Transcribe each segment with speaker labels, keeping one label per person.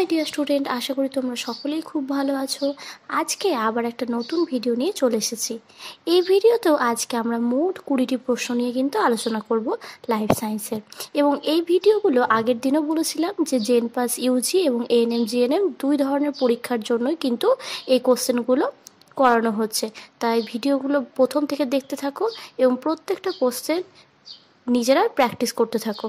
Speaker 1: My dear student, আশা করি তোমরা সকলেই খুব ভালো আছো। আজকে আবার একটা নতুন ভিডিও নিয়ে চলে এসেছি। এই ভিডিওতেও আজকে আমরা মোট 20টি প্রশ্ন নিয়ে কিন্তু আলোচনা করব লাইফ সায়েন্সের। এবং এই ভিডিওগুলো আগের দিনও বলেছিলাম যে জেন পাস ইউজি এবং এএনএম জিএনএম দুই ধরনের পরীক্ষার জন্যই কিন্তু এই কোশ্চেনগুলো করানো হচ্ছে। তাই ভিডিওগুলো প্রথম থেকে দেখতে থাকো এবং প্রত্যেকটা কোশ্চেন নিজেরা প্র্যাকটিস করতে থাকো।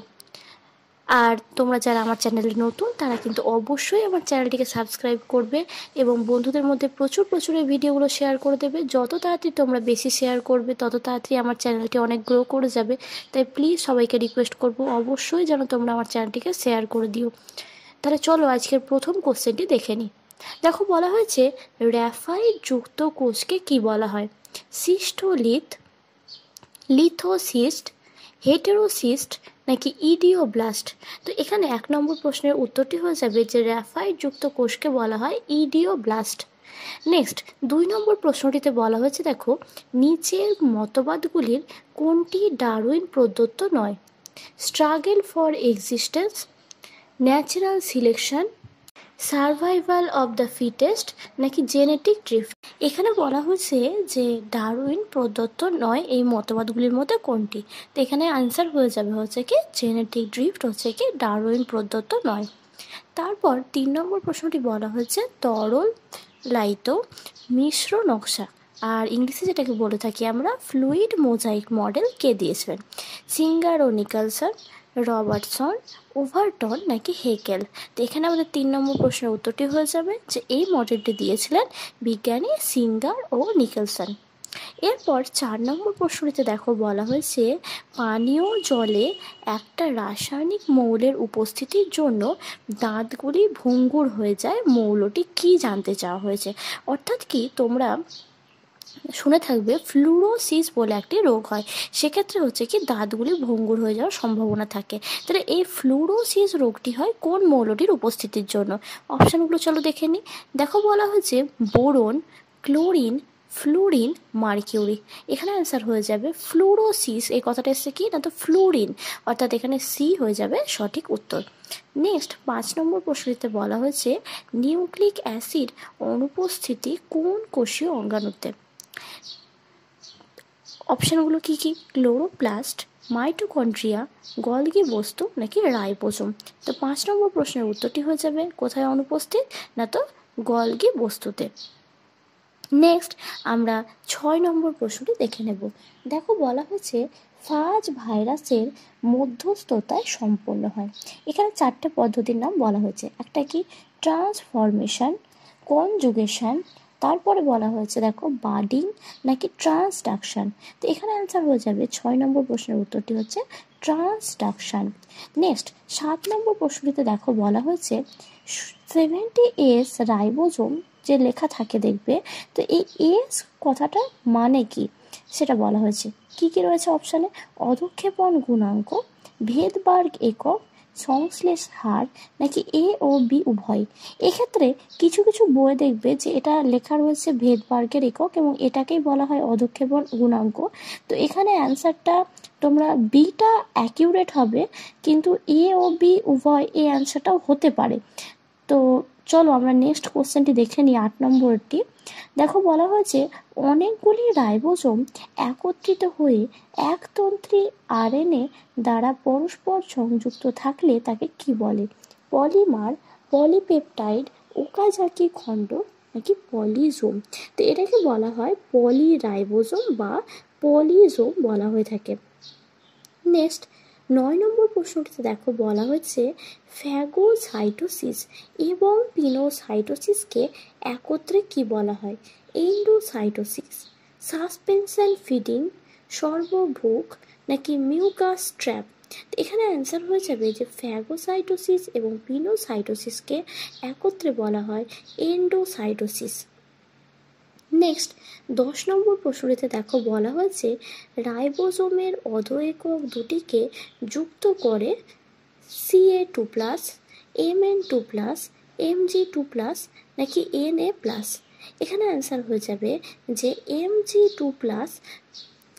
Speaker 1: আর তোমরা যারা আমার চ্যানেলে নতুন তারা কিন্তু অবশ্যই আমার চ্যানেলটিকে সাবস্ক্রাইব করবে এবং বন্ধুদের মধ্যে প্রচুর এই ভিডিওগুলো শেয়ার করে দেবে। যত তাড়াতাড়ি তোমরা বেশি শেয়ার করবে তত তাড়াতাড়ি আমার চ্যানেলটি অনেক গ্রো করে যাবে। তাই প্লিজ সবাইকে রিকোয়েস্ট করবো অবশ্যই যেন তোমরা আমার চ্যানেলটিকে শেয়ার করে দিও। তাহলে চলো আজকের প্রথম কোশ্চেনটি দেখে নিই। দেখো, বলা হয়েছে গ্রাফাইট যুক্ত কোষকে কি বলা হয়? সিস্টোলিথ, লিথোসিস্ট, হেটেরোসিস্ট নাকি ইডিওব্লাস্ট? তো এখানে 1 নম্বর প্রশ্নের উত্তরটি হয়ে যাবে যে গ্রাফাইট যুক্ত কোষকে বলা হয় ইডিওব্লাস্ট। নেক্সট 2 নম্বর প্রশ্নটিতে বলা হয়েছে, দেখো, নিচের মতবাদগুলির কোনটি ডারউইন প্রদত্ত নয়? Struggle for existence, natural selection, survival of the fittest নাকি জেনেটিক ড্রিফট? এখানে বলা হয়েছে যে ডারউইন প্রদত্ত নয় এই মতবাদগুলির মধ্যে কোনটি? তো এখানে আনসার হয়ে যাবে হচ্ছে কি জেনেটিক ড্রিফট হচ্ছে কি ডারউইন প্রদত্ত নয়। তারপর 3 নম্বর প্রশ্নটি বলা হয়েছে তরল লাইত মিশ্র নকশা, আর ইংলিশে যেটাকে বলে থাকি আমরা ফ্লুইড মোজাইক মডেল কে দিয়েছিলেন? সিঙ্গার ও নিকলসন, রবার্টসন, ওভারটন নাকি হেকেল? তো এখানে আমাদের 3 নম্বর প্রশ্নের উত্তরটি হয়ে যাবে যে এই মডেলটি দিয়েছিলেন বিজ্ঞানী সিঙ্গার ও নিকলসন। এরপর 4 নম্বর প্রশ্নটিতে দেখো বলা হয়েছে পানীয় জলে একটা রাসায়নিক মৌলের উপস্থিতির জন্য দাঁতগুলি ভঙ্গুর হয়ে যায়, মৌলটি কি জানতে চাওয়া হয়েছে? অর্থাৎ কি তোমরা শুনে থাকবে ফ্লুরোসিস বলে একটি রোগ হয়, সেক্ষেত্রে হচ্ছে কি দাঁতগুলি ভঙ্গুর হয়ে যাওয়ার সম্ভাবনা থাকে। তাহলে এই ফ্লুরোসিস রোগটি হয় কোন মৌলটির উপস্থিতির জন্য? অপশানগুলো চলো দেখে নিই। দেখো বলা হয়েছে বোরন, ক্লোরিন, ফ্লুরিন, মার্কিউরি। এখানে অ্যান্সার হয়ে যাবে ফ্লুরোসিস। এই কথাটা এসছে কি না, তো ফ্লুরিন, অর্থাৎ এখানে সি হয়ে যাবে সঠিক উত্তর। নেক্সট 5 নম্বর প্রশ্নটিতে বলা হয়েছে নিউক্লিক অ্যাসিড অনুপস্থিতি কোন কোষীয় অঙ্গাণুতে? অপশানগুলো কি কি? ক্লোরোপ্লাস্ট, মাইটোকন্ড্রিয়া, গলগি বস্তু নাকি রাইবোজোম? তো 5 নম্বর প্রশ্নের উত্তরটি হয়ে যাবে কোথায় অনুপস্থিত, না তো গলগি বস্তুতে। নেক্সট আমরা 6 নম্বর প্রশ্নটি দেখে নেব। দেখো বলা হয়েছে ফাজ ভাইরাসের মধ্যস্থতায় সম্পন্ন হয়। এখানে 4টে পদ্ধতির নাম বলা হয়েছে। একটা কি ট্রান্সফরমেশন, কনজুগেশন, তারপরে বলা হয়েছে দেখো বাডিং নাকি ট্রান্সডাকশন। তো এখানে অ্যান্সার হয়ে যাবে 6 নম্বর প্রশ্নের উত্তরটি হচ্ছে ট্রান্সডাকশন। নেক্সট 7 নম্বর প্রশ্নটিতে দেখো বলা হয়েছে 70S রাইবোজোম যে লেখা থাকে দেখবে, তো এই এস কথাটা মানে কি সেটা বলা হয়েছে। কি কি রয়েছে অপশানে? অধঃক্ষেপণ গুণাঙ্ক, ভেদবার্গ একক, সংশ্লেষ হার নাকি এ ও বি উভয়? এক্ষেত্রে কিছু কিছু বই দেখবে যে এটা লেখা রয়েছে ভেদবার্গের একক এবং এটাকেই বলা হয় অধঃক্ষেপণ গুণাঙ্ক। তো এখানে অ্যান্সারটা তোমরা বিটা অ্যাকিউরেট হবে, কিন্তু এ ও বি উভয় এই অ্যান্সারটাও হতে পারে। তো চলো আমরা নেক্সট কোশ্চেনটি দেখে নিই, 8 নম্বরটি। দেখো বলা হয়েছে অনেকগুলি রাইবোজোম একত্রিত হয়ে একতন্ত্রী আরএনএ দ্বারা পরস্পর সংযুক্ত থাকলে তাকে কি বলে? পলিমার, পলিপেপটাইড, ওকাজাকি খণ্ড নাকি পলিজোম? তো এটাকে বলা হয় পলিরাইবোজোম বা পলিজোম বলা হয়ে থাকে। নেক্সট 9 নম্বর প্রশ্নটিতে দেখো বলা হয়েছে ফ্যাগোসাইটোসিস এবং পিনোসাইটোসিসকে একত্রে কি বলা হয়? এন্ডোসাইটোসিস, সাসপেনশন ফিডিং, সর্বভুক নাকি মিউকাস ট্র্যাপ? এখানে অ্যান্সার হয়ে যাবে যে ফ্যাগোসাইটোসিস এবং পিনোসাইটোসিসকে একত্রে বলা হয় এন্ডোসাইটোসিস। নেক্সট 10 নম্বর প্রশ্নটিতে দেখো বলা হয়েছে রাইবোজোমের অধঃএকক দুটিকে যুক্ত করে Ca2+, Mn2+, Mg2+ নাকি Na+? এখানে অ্যান্সার হয়ে যাবে যে Mg2+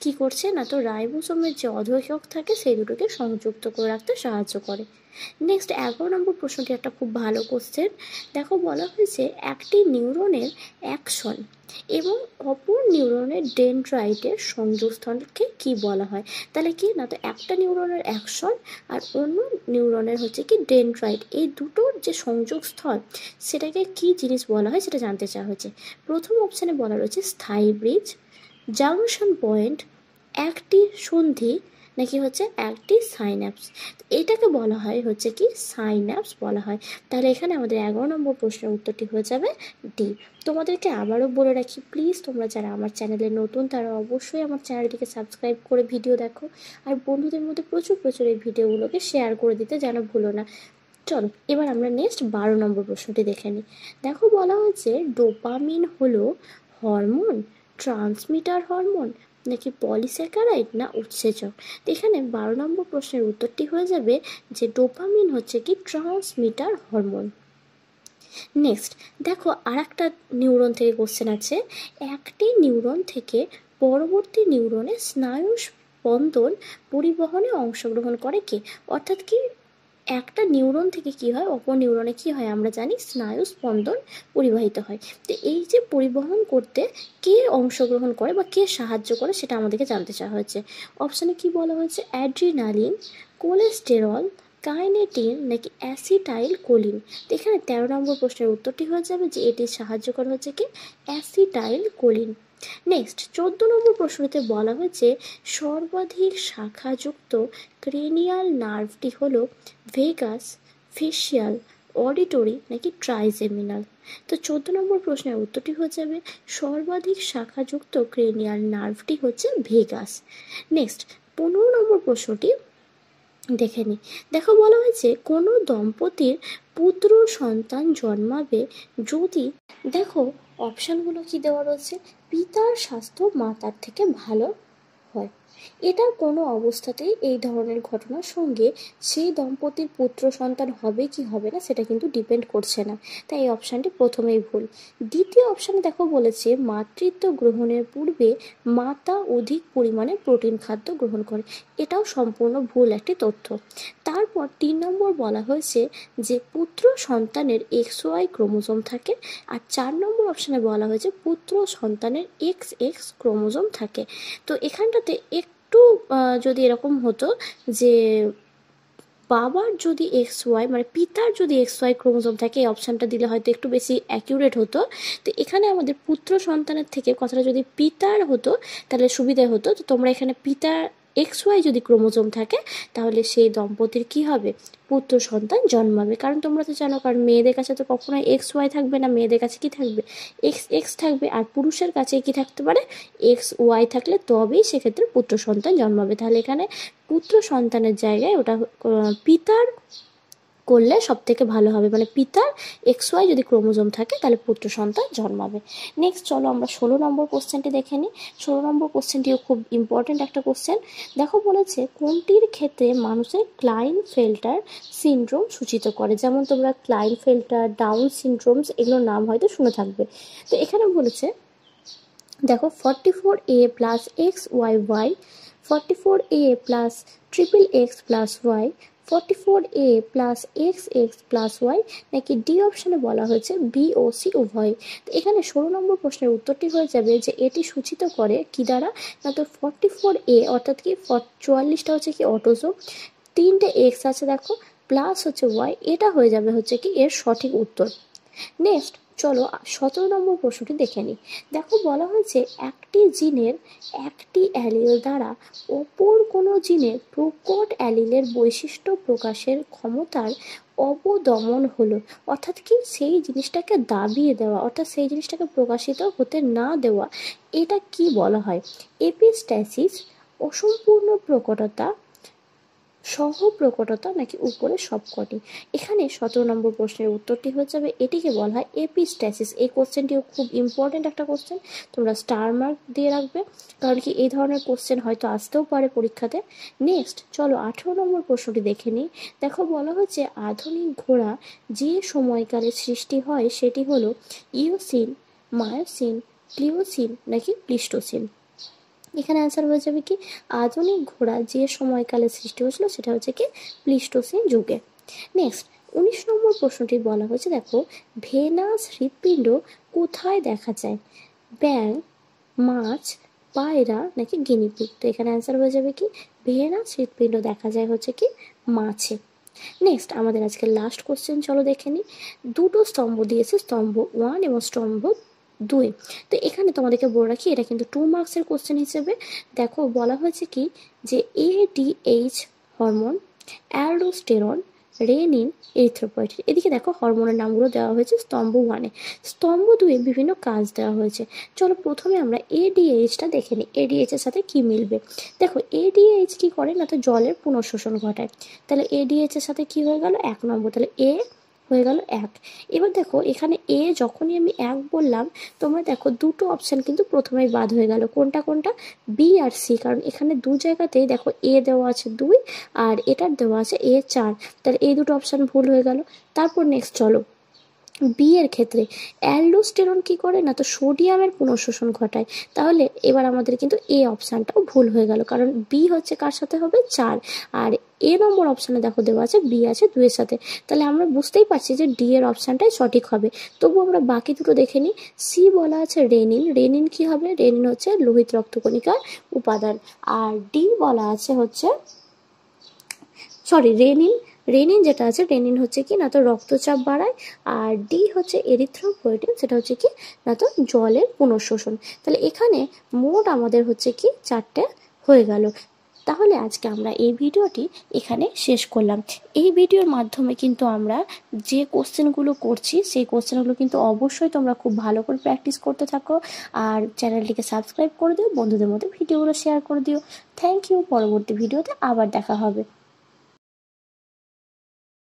Speaker 1: কি করছে না তো রাইবোসোমের যে অধঃক্ষেপক থাকে সেই দুটোকে সংযুক্ত করে রাখতে সাহায্য করে। নেক্সট 11 নম্বর প্রশ্নটি একটা খুব ভালো কোশ্চেন। দেখো বলা হয়েছে একটি নিউরনের অ্যাকশন এবং অপর নিউরনের ডেনড্রাইটের সংযোগস্থলকে কি বলা হয়? তাহলে কি না তো একটা নিউরনের অ্যাকশন আর অন্য নিউরনের হচ্ছে কি ডেনড্রাইট, এই দুটোর যে সংযোগস্থল সেটাকে কি জিনিস বলা হয় সেটা জানতে চাওয়া হয়েছে। প্রথম অপশানে বলা রয়েছে স্থায়ী ব্রিজ, জাংশন পয়েন্ট, একটি সন্ধি, নাকি হচ্ছে একটি সাইন্যাপস। এটাকে বলা হয় হচ্ছে কি সাইন্যাপস বলা হয়। তাহলে এখানে আমাদের 11 নম্বর প্রশ্নের উত্তরটি হয়ে যাবে ডি। তোমাদেরকে আবারও বলে রাখি, প্লিজ তোমরা যারা আমার চ্যানেলে নতুন তারা অবশ্যই আমার চ্যানেলটিকে সাবস্ক্রাইব করে ভিডিও দেখো, আর বন্ধুদের মধ্যে প্রচুর প্রচুর এই ভিডিওগুলোকে শেয়ার করে দিতে যেন ভুলো না। চলো এবার আমরা নেক্সট 12 নম্বর প্রশ্নটি দেখে নিই। দেখো বলা হয়েছে ডোপামিন হলো হরমোন, ট্রান্সমিটার হরমোন, নাকি পলিস্যাকারাইড না উৎসেচক। তো এখানে 12 নম্বর প্রশ্নের উত্তরটি হয়ে যাবে যে ডোপামিন হচ্ছে কি ট্রান্সমিটার হরমোন। নেক্সট দেখো আর একটা নিউরন থেকে কোশ্চেন আছে, একটি নিউরন থেকে পরবর্তী নিউরনে স্নায়ু স্পন্দন পরিবহনে অংশগ্রহণ করে কে? অর্থাৎ কি একটা নিউরন থেকে কি হয় অপর নিউরনে কি হয় আমরা জানি স্নায়ু স্পন্দন পরিবাহিত হয়। তো এই যে পরিবহন করতে কে অংশগ্রহণ করে বা কে সাহায্য করে সেটা আমাদেরকে জানতে চাওয়া হয়েছে। অপশানে কি বলা হয়েছে অ্যাড্রিনালিন, কোলেস্টেরল, কাইনেটিন, নাকি অ্যাসিটাইল কোলিন। তো এখানে 13 নম্বর প্রশ্নের উত্তরটি হয়ে যাবে যে এটি সাহায্য করা হচ্ছে কি অ্যাসিটাইল কোলিন। নেক্সট 14 নম্বর প্রশ্নতে বলা হয়েছে সর্বাধিক শাখাযুক্ত ক্রেনিয়াল নার্ভটি হলো ভেগাস, ফেশিয়াল, অডিটরি, নাকি ট্রাইজেমিনাল। তো 14 নম্বর প্রশ্নের উত্তরটি হয়ে যাবে সর্বাধিক শাখাযুক্ত ক্রেনিয়াল নার্ভটি হচ্ছে ভেগাস। নেক্সট 15 নম্বর প্রশ্নটি দেখে নিই। দেখো বলা হয়েছে কোনো দম্পতির পুত্র সন্তান জন্মাবে যদি, দেখো অপশানগুলো কি দেওয়া রয়েছে, পিতার স্বাস্থ্য মাতার থেকে ভালো হয়। এটা কোনো অবস্থাতেই এই ধরনের ঘটনার সঙ্গে সেই দম্পতির পুত্র সন্তান হবে কি হবে না সেটা কিন্তু ডিপেন্ড করছে না, তাই এই অপশানটি প্রথমেই ভুল। দ্বিতীয় অপশানে দেখো বলেছে মাতৃত্ব গ্রহণের পূর্বে মাতা অধিক পরিমাণে প্রোটিন খাদ্য গ্রহণ করে, এটাও সম্পূর্ণ ভুল একটি তথ্য। তারপর 3 নম্বর বলা হয়েছে যে পুত্র সন্তানের XY ক্রোমোজোম থাকে, আর 4 নম্বর অপশানে বলা হয়েছে পুত্র সন্তানের XX ক্রোমোজোম থাকে। তো এখানটাতে একটু যদি এরকম হতো যে বাবার যদি XY মানে পিতার যদি XY ক্রোমোজোম থাকে এই অপশানটা দিলে হয়তো একটু বেশি অ্যাকিউরেট হতো। তো এখানে আমাদের পুত্র সন্তানের থেকে কথাটা যদি পিতার হতো তাহলে সুবিধা হতো। তো তোমরা এখানে পিতার XY যদি ক্রোমোজোম থাকে তাহলে সেই দম্পতির কি হবে পুত্র সন্তান জন্মাবে। কারণ তোমরা তো জানো কারণ মেয়েদের কাছে তো কখনোই XY থাকবে না, মেয়েদের কাছে কি থাকবে XX থাকবে, আর পুরুষের কাছে কি থাকতে পারে XY থাকলে তবেই সেক্ষেত্রে পুত্র সন্তান জন্মাবে। তাহলে এখানে পুত্র সন্তানের জায়গায় ওটা পিতার করলে সব থেকে ভালো হবে, মানে পিতার XY যদি ক্রোমোজোম থাকে তাহলে পুত্র সন্তান জন্মাবে। নেক্সট চলো আমরা 16 নম্বর কোশ্চেনটি দেখে নিই। 16 নম্বর কোশ্চেনটিও খুব ইম্পর্টেন্ট একটা কোশ্চেন। দেখো বলেছে কোনটির ক্ষেত্রে মানুষের ক্লাইনফেল্টার সিনড্রোম সূচিত করে, যেমন তোমরা ক্লাইনফেল্টার, ডাউন সিনড্রোমস এগুলোর নাম হয়তো শুনে থাকবে। তো এখানে বলেছে দেখো 44A + XYY, 44A + XXX+Y, 44A + XX+Y, নাকি ডি অপশানে বলা হয়েছে BOC উভয়। তো এখানে 16 নম্বর প্রশ্নের উত্তরটি হয়ে যাবে যে এটি সূচিত করে কি দ্বারা না তো 44A অর্থাৎ কি 44টা হচ্ছে কি অটোজোম, 3টে X আছে দেখো প্লাস হচ্ছে Y, এটা হয়ে যাবে হচ্ছে কি এর সঠিক উত্তর। নেক্সট চলো 17 নম্বর প্রশ্নটি দেখে নিই। দেখো বলা হয়েছে একটি জিনের একটি অ্যালিল দ্বারা অপর কোনো জিনের প্রকট অ্যালিলের বৈশিষ্ট্য প্রকাশের ক্ষমতার অবদমন হলো, অর্থাৎ কি সেই জিনিসটাকে দাবিয়ে দেওয়া অর্থাৎ সেই জিনিসটাকে প্রকাশিত হতে না দেওয়া, এটা কি বলা হয়? এপিস্ট্যাসিস, অসম্পূর্ণ প্রকটতা, সহ প্রকটতা, নাকি উপরে সবকটি। এখানে 17 নম্বর প্রশ্নের উত্তরটি হয়ে যাবে এটিকে বলা হয় এপিস্ট্যাসিস। এই কোশ্চেনটিও খুব ইম্পর্টেন্ট একটা কোশ্চেন, তোমরা স্টার মার্ক দিয়ে রাখবে কারণ কি এই ধরনের কোশ্চেন হয়তো আসতেও পারে পরীক্ষাতে। নেক্সট চলো 18 নম্বর প্রশ্নটি দেখে নিই। দেখো বলা হচ্ছে আধুনিক ঘোড়া যে সময়কালে সৃষ্টি হয় সেটি হলো ইওসিন, মায়োসিন, প্লিওসিন, নাকি প্লিস্টোসিন। এখানে অ্যান্সার হয়ে যাবে কি আধুনিক ঘোড়া যে সময়কালে সৃষ্টি হয়েছিল সেটা হচ্ছে কি প্লিস্টোসিন যুগে। নেক্সট 19 নম্বর প্রশ্নটি বলা হয়েছে, দেখো ভেনাস হৃৎপিণ্ড কোথায় দেখা যায়? ব্যাঙ, মাছ, পায়রা নাকি গিনিপিগ? তো এখানে অ্যান্সার হয়ে যাবে কি ভেনাস হৃৎপিণ্ড দেখা যায় হচ্ছে কি মাছে। নেক্সট আমাদের আজকে লাস্ট কোশ্চেন, চলো দেখে নিই। দুটো স্তম্ভ দিয়েছে, স্তম্ভ 1 এবং স্তম্ভ 2। তো এখানে তোমাদেরকে বলে রাখি এটা কিন্তু 2 মার্কসের কোশ্চেন হিসেবে। দেখো বলা হয়েছে কি যে ADH hormone, aldosterone, renin, erythropoietin. এদিকে দেখো হরমোনের নামগুলো দেওয়া হয়েছে স্তম্ভ 1-এ। স্তম্ভ 2-এ বিভিন্ন কাজ দেওয়া হয়েছে। চলো প্রথমে আমরা ADHটা দেখে নিই, ADH এর সাথে কি মিলবে। দেখো ADH কি করে না তো জলের পুনঃশোষণ ঘটায়। তাহলে ADH এর সাথে কি হয়ে গেল 1 নম্বর, তাহলে A হয়ে গেল 1। এবার দেখো এখানে এ যখনই আমি 1 বললাম, তোমরা দেখো দুটো অপশান কিন্তু প্রথমেই বাদ হয়ে গেল, কোনটা কোনটা, বি আর সি, কারণ এখানে দু জায়গাতেই দেখো এ দেওয়া আছে 2 আর এটার দেওয়া আছে এ 4, তাহলে এই দুটো অপশান ভুল হয়ে গেল। তারপর নেক্সট চলো বি এর ক্ষেত্রে অ্যালডোস্টেরন কি করে না তো সোডিয়ামের পুনঃশোষণ ঘটায়, তাহলে এবার আমাদের কিন্তু এ অপশানটাও ভুল হয়ে গেল, কারণ বি হচ্ছে কার সাথে হবে 4, আর এ নম্বর অপশানে দেখো দেওয়া আছে বি আছে 2 এর সাথে, তাহলে আমরা বুঝতেই পারছি যে ডি এর অপশানটাই সঠিক হবে। তবু আমরা বাকি দুটো দেখে নিই। সি বলা আছে রেনিন, রেনিন কি হবে, রেনিন হচ্ছে লোহিত রক্তকণিকার উপাদান। আর ডি বলা আছে হচ্ছে রেনিন, রেনিন যেটা আছে রেনিন হচ্ছে কি না তো রক্তচাপ বাড়ায়, আর ডি হচ্ছে এরিথ্রোপয়েটিন, সেটা হচ্ছে কি না তো জলের পুনঃশোষণ। তাহলে এখানে মোট আমাদের হচ্ছে কি 4টে হয়ে গেল। তাহলে আজকে আমরা এই ভিডিওটি এখানে শেষ করলাম। এই ভিডিওর মাধ্যমে কিন্তু আমরা যে কোশ্চেনগুলো করছি সেই কোশ্চেনগুলো কিন্তু অবশ্যই তোমরা খুব ভালো করে প্র্যাকটিস করতে থাকো, আর চ্যানেলটিকে সাবস্ক্রাইব করে দিও, বন্ধুদের মধ্যে ভিডিওগুলো শেয়ার করে দিও। থ্যাংক ইউ, পরবর্তী ভিডিওতে আবার দেখা হবে।